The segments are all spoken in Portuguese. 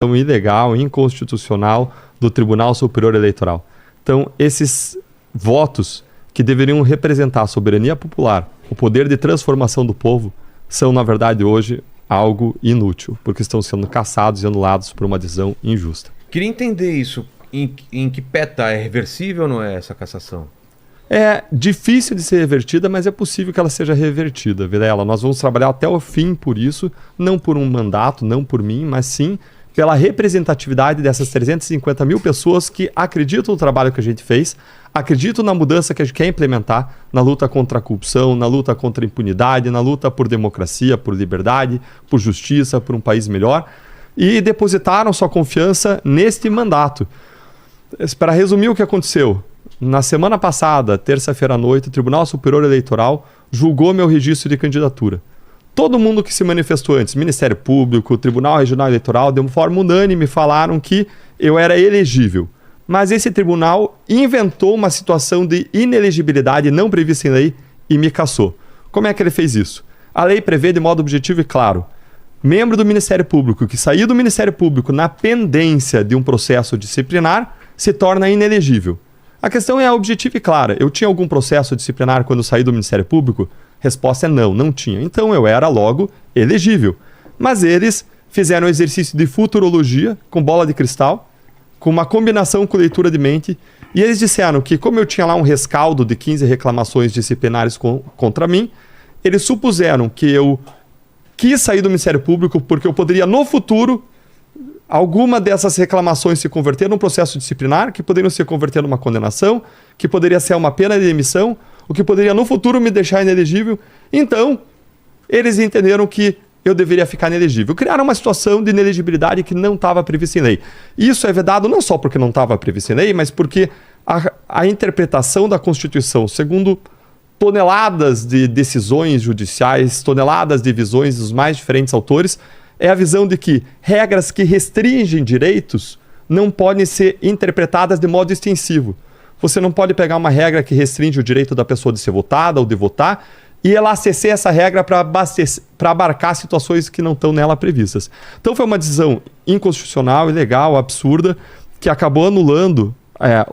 ilegal, inconstitucional do Tribunal Superior Eleitoral. Então, esses votos que deveriam representar a soberania popular, o poder de transformação do povo, são, na verdade, hoje algo inútil, porque estão sendo cassados e anulados por uma decisão injusta. Queria entender isso. Em que pé está? É reversível ou não é essa cassação? É difícil de ser revertida, mas é possível que ela seja revertida, Vilela. Nós vamos trabalhar até o fim por isso, não por um mandato, não por mim, mas sim pela representatividade dessas 350 mil pessoas que acreditam no trabalho que a gente fez, acreditam na mudança que a gente quer implementar na luta contra a corrupção, na luta contra a impunidade, na luta por democracia, por liberdade, por justiça, por um país melhor, e depositaram sua confiança neste mandato. Para resumir o que aconteceu, na semana passada, terça-feira à noite, o Tribunal Superior Eleitoral julgou meu registro de candidatura. Todo mundo que se manifestou antes, Ministério Público, Tribunal Regional Eleitoral, de uma forma unânime falaram que eu era elegível. Mas esse tribunal inventou uma situação de inelegibilidade não prevista em lei e me cassou. Como é que ele fez isso? A lei prevê de modo objetivo e claro: membro do Ministério Público que sair do Ministério Público na pendência de um processo disciplinar se torna inelegível. A questão é objetiva e clara. Eu tinha algum processo disciplinar quando eu saí do Ministério Público? Resposta é não, não tinha. Então eu era logo elegível. Mas eles fizeram um exercício de futurologia com bola de cristal, com uma combinação com leitura de mente, e eles disseram que, como eu tinha lá um rescaldo de 15 reclamações disciplinares contra mim, eles supuseram que eu quis sair do Ministério Público porque eu poderia, no futuro, alguma dessas reclamações se converter num processo disciplinar, que poderiam se converter numa condenação, que poderia ser uma pena de demissão, o que poderia no futuro me deixar inelegível. Então, eles entenderam que eu deveria ficar inelegível. Criaram uma situação de inelegibilidade que não estava prevista em lei. Isso é vedado não só porque não estava previsto em lei, mas porque a interpretação da Constituição, segundo toneladas de decisões judiciais, toneladas de visões dos mais diferentes autores, é a visão de que regras que restringem direitos não podem ser interpretadas de modo extensivo. Você não pode pegar uma regra que restringe o direito da pessoa de ser votada ou de votar e elastecer essa regra para abarcar situações que não estão nela previstas. Então foi uma decisão inconstitucional, ilegal, absurda, que acabou anulando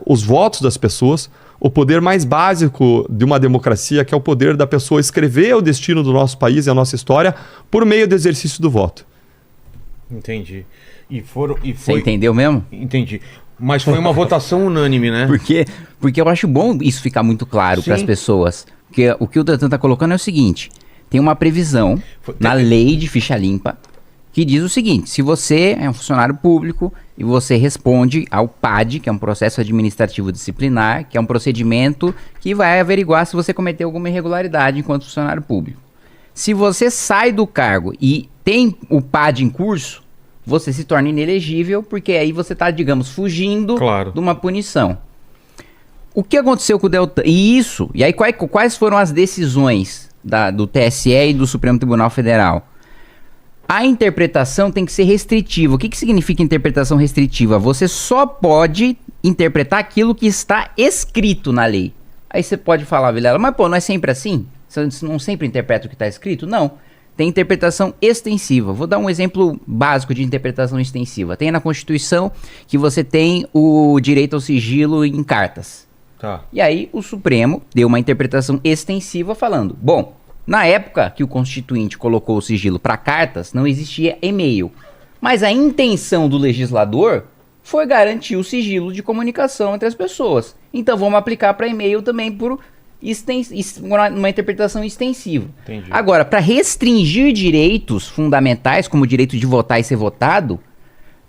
os votos das pessoas, o poder mais básico de uma democracia, que é o poder da pessoa escrever o destino do nosso país e a nossa história por meio do exercício do voto. Entendi. Você entendeu mesmo? Entendi. Mas foi uma votação unânime, né? Porque eu acho bom isso ficar muito claro para as pessoas. Porque o que o Deltan está colocando é o seguinte: tem uma previsão na lei de ficha limpa que diz o seguinte: se você é um funcionário público e você responde ao PAD, que é um processo administrativo disciplinar, que é um procedimento que vai averiguar se você cometeu alguma irregularidade enquanto funcionário público. Se você sai do cargo e tem o PAD em curso, você se torna inelegível, porque aí você está, digamos, fugindo de uma punição. O que aconteceu com o Deltan? E aí quais foram as decisões do TSE e do Supremo Tribunal Federal? A interpretação tem que ser restritiva. O que significa interpretação restritiva? Você só pode interpretar aquilo que está escrito na lei. Aí você pode falar, Vilela, mas pô, não é sempre assim? Você não sempre interpreta o que está escrito? Não. Tem interpretação extensiva. Vou dar um exemplo básico de interpretação extensiva. Tem na Constituição que você tem o direito ao sigilo em cartas. Tá. E aí o Supremo deu uma interpretação extensiva falando, bom, na época que o Constituinte colocou o sigilo para cartas, não existia e-mail. Mas a intenção do legislador foi garantir o sigilo de comunicação entre as pessoas. Então vamos aplicar para e-mail também por uma interpretação extensiva. Entendi. Agora, para restringir direitos fundamentais, como o direito de votar e ser votado,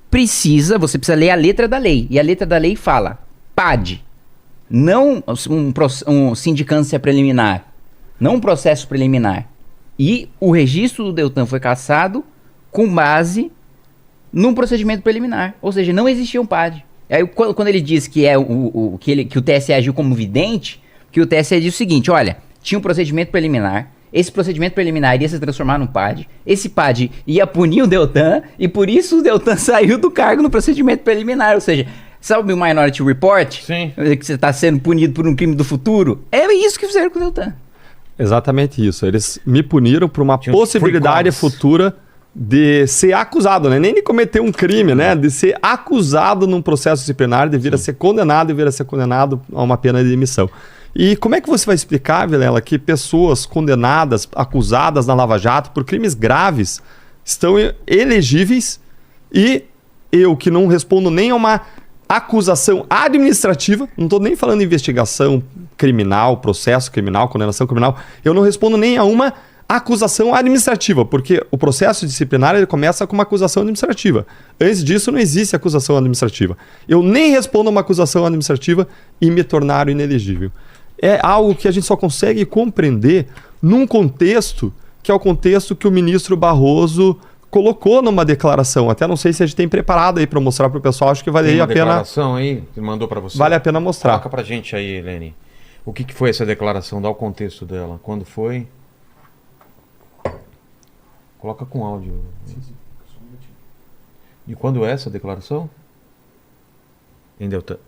você precisa ler a letra da lei. E a letra da lei fala, PAD, não um sindicância preliminar, não um processo preliminar. E o registro do Deltan foi cassado com base num procedimento preliminar. Ou seja, não existia um PAD. Aí, quando ele diz que o TSE agiu como vidente, que o TSE diz o seguinte, olha, tinha um procedimento preliminar, esse procedimento preliminar ia se transformar num PAD, esse PAD ia punir o Deltan, e por isso o Deltan saiu do cargo no procedimento preliminar. Ou seja, sabe o Minority Report? Sim. Que você está sendo punido por um crime do futuro? É isso que fizeram com o Deltan. Exatamente isso. Eles me puniram por uma possibilidade futura de ser acusado, né? Nem de cometer um crime, né? De ser acusado num processo disciplinar, de vir a ser condenado e vir a ser condenado a uma pena de demissão. E como é que você vai explicar, Vilela, que pessoas condenadas, acusadas na Lava Jato por crimes graves estão elegíveis e eu, que não respondo nem a uma acusação administrativa, não estou nem falando de investigação criminal, processo criminal, condenação criminal, eu não respondo nem a uma acusação administrativa, porque o processo disciplinar ele começa com uma acusação administrativa. Antes disso não existe acusação administrativa. Eu nem respondo a uma acusação administrativa e me tornaram inelegível. É algo que a gente só consegue compreender num contexto que é o contexto que o ministro Barroso colocou numa declaração. Até não sei se a gente tem preparado aí para mostrar para o pessoal, acho que valeria a pena. Declaração aí, que mandou para você. Vale a pena mostrar. Coloca pra gente aí, Helene. O que foi essa declaração? Dá o contexto dela. Quando foi? Coloca com áudio. Sim. E quando é essa declaração?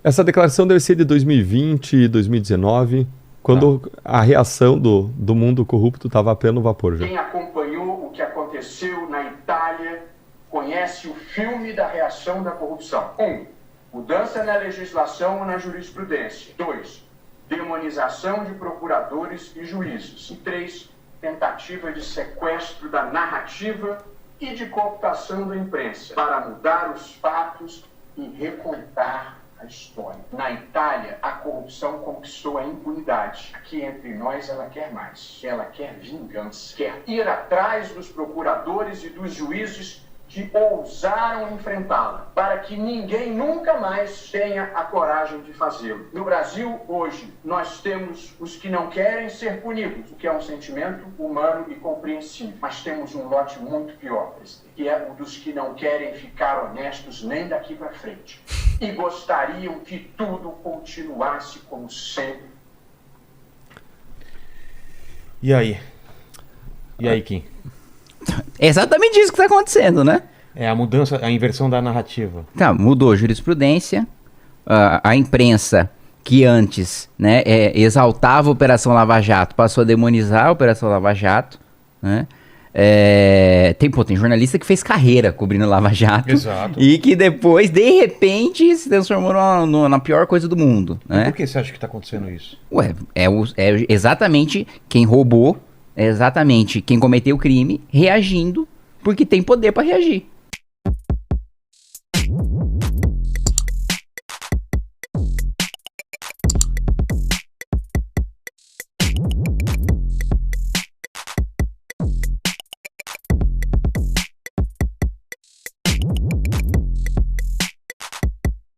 Essa declaração deve ser de 2020 e 2019, quando a reação do mundo corrupto estava a pleno vapor já. Quem acompanhou o que aconteceu na Itália conhece o filme da reação da corrupção. 1. Mudança na legislação ou na jurisprudência. 2. Demonização de procuradores e juízes. E 3. Tentativa de sequestro da narrativa e de cooptação da imprensa para mudar os fatos e recontar a história. Na Itália, a corrupção conquistou a impunidade. Aqui entre nós, ela quer mais. Ela quer vingança. Quer ir atrás dos procuradores e dos juízes que ousaram enfrentá-la, para que ninguém nunca mais tenha a coragem de fazê-lo. No Brasil, hoje, nós temos os que não querem ser punidos, o que é um sentimento humano e compreensível. Mas temos um lote muito pior, que é o dos que não querem ficar honestos nem daqui para frente. E gostariam que tudo continuasse como sempre. E aí? E aí, Kim? É exatamente isso que está acontecendo, né? É a mudança, a inversão da narrativa. Tá, mudou a jurisprudência, a imprensa que antes, né, exaltava a Operação Lava Jato, passou a demonizar a Operação Lava Jato, né? Tem jornalista que fez carreira cobrindo Lava Jato. Exato. E que depois, de repente, se transformou na pior coisa do mundo, né? Por que você acha que está acontecendo isso? Ué, é exatamente quem roubou, é exatamente quem cometeu o crime reagindo porque tem poder para reagir.